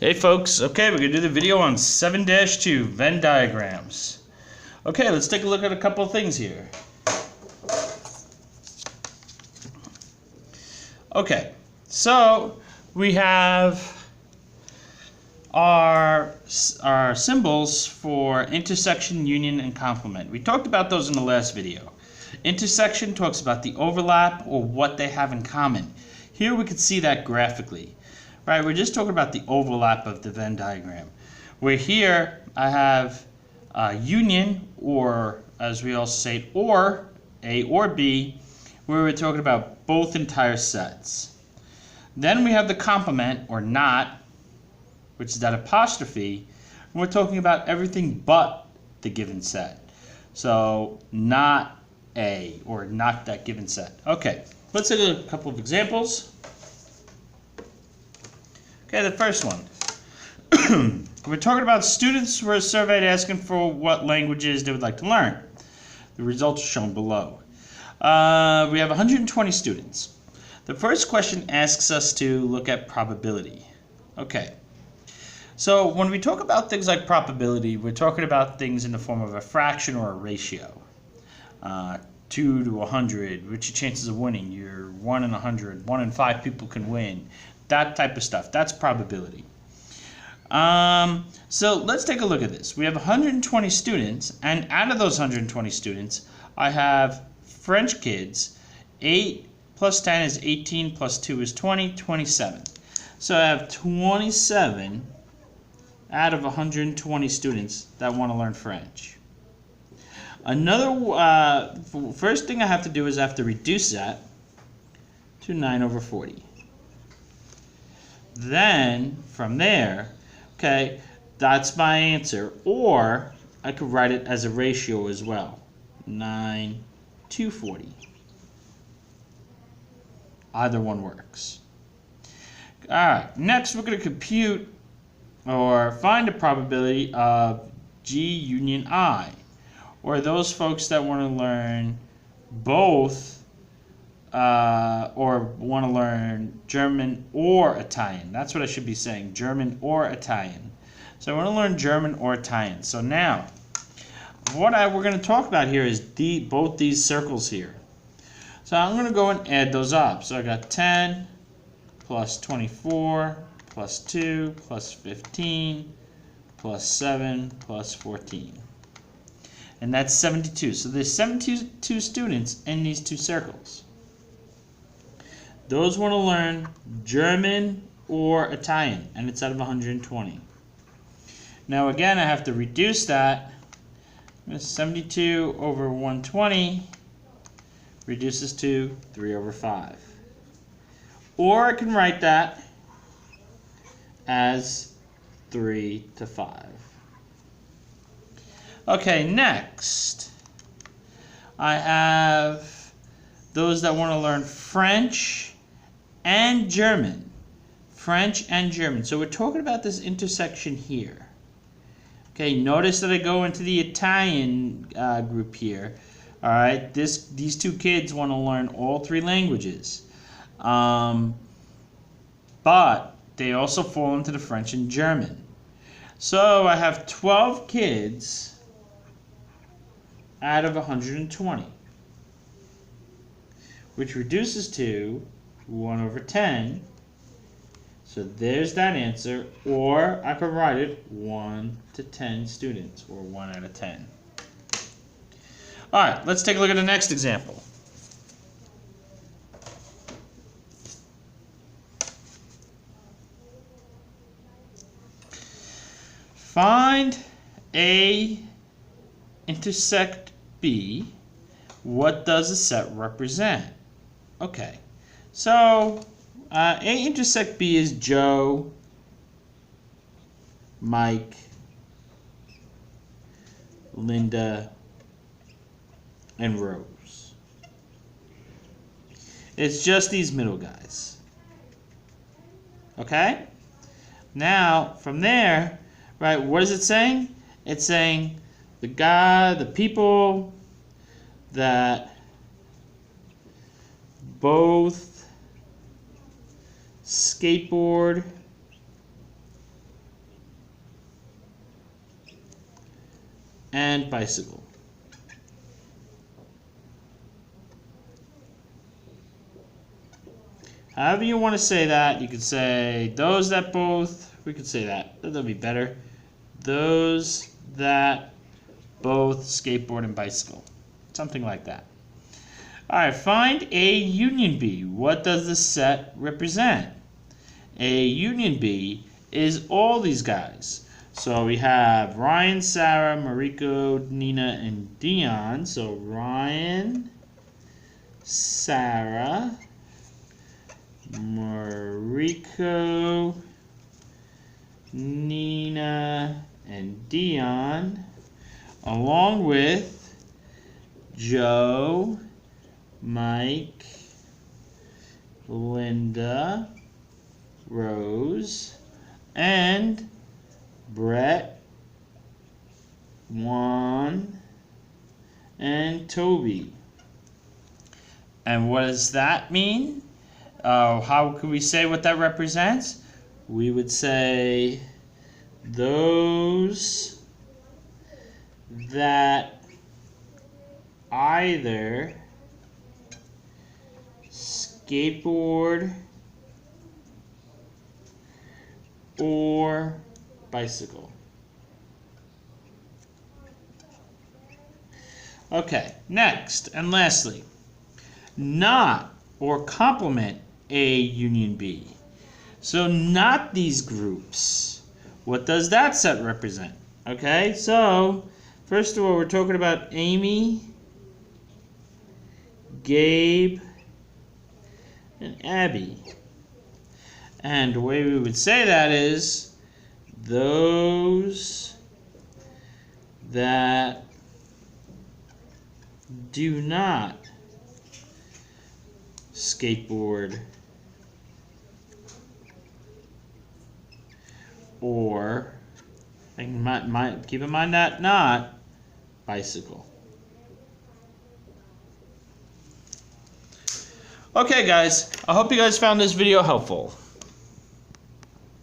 Hey folks, okay, we're going to do the video on 7-2 Venn diagrams. Okay, let's take a look at a couple of things here. Okay, so we have our symbols for intersection, union, and complement. We talked about those in the last video. Intersection talks about the overlap or what they have in common. Here we can see that graphically. Right, we're just talking about the overlap of the Venn diagram. Where here I have union, or as we also say, or A or B, where we're talking about both entire sets. Then we have the complement, or not, which is that apostrophe, and we're talking about everything but the given set. So not A, or not that given set. Okay, let's take a couple of examples. Okay, the first one. We're talking about students who were surveyed asking for what languages they would like to learn. The results are shown below. We have 120 students. The first question asks us to look at probability. Okay, so when we talk about things like probability, we're talking about things in the form of a fraction or a ratio. 2 to 100, what's your chances of winning? You're 1 in 100, 1 in 5 people can win. That type of stuff, that's probability. So let's take a look at this. We have 120 students, and out of those 120 students, I have French kids. 8 plus 10 is 18, plus 2 is 20, 27. So I have 27 out of 120 students that want to learn French. Another, first thing I have to do is I have to reduce that to 9 over 40. Then, from there, okay, that's my answer. Or, I could write it as a ratio as well. 9 to 40. Either one works. Alright, next we're going to compute or find the probability of G union I. Or those folks that want to learn both or want to learn German or Italian. That's what I should be saying, German or Italian. So I want to learn German or Italian. So now, what we're going to talk about here is both these circles here. So I'm going to go and add those up. So I got 10 plus 24 plus 2 plus 15 plus 7 plus 14. And that's 72. So there's 72 students in these two circles. Those want to learn German or Italian, and it's out of 120. Now again, I have to reduce that. 72 over 120 reduces to 3 over 5. Or I can write that as 3 to 5. Okay, next I have those that want to learn French and German. French and German. So we're talking about this intersection here. Okay, notice that I go into the Italian group here. All right, these two kids want to learn all 3 languages. But they also fall into the French and German. So I have 12 kids out of 120. Which reduces to 1 over 10. So there's that answer. Or I could write it 1 to 10 students, or 1 out of 10. Alright, let's take a look at the next example. Find A intersect B. What does a set represent? Okay, so A intersect B is Joe, Mike, Linda, and Rose. It's just these middle guys. Okay? Now, from there, right, what is it saying? It's saying the people that both skateboard and bicycle. However you want to say that, you could say those that both, we could say that, that'll be better. Those that both skateboard and bicycle. Something like that. Alright, find A union B. What does the set represent? A union B is all these guys. So we have Ryan, Sarah, Mariko, Nina, and Dion. So Ryan, Sarah, Mariko, Nina, and Dion, along with Joe, Mike, Linda, Rose, and Brett, Juan, and Toby. And what does that mean? How could we say what that represents? We would say those that either skateboard or bicycle. Okay, next and lastly, not or complement A union B. So not these groups. What does that set represent? Okay, so first of all, we're talking about Amy, Gabe, and Abby. And the way we would say that is those that do not skateboard or, and keep in mind that not bicycle. Okay guys, I hope you guys found this video helpful.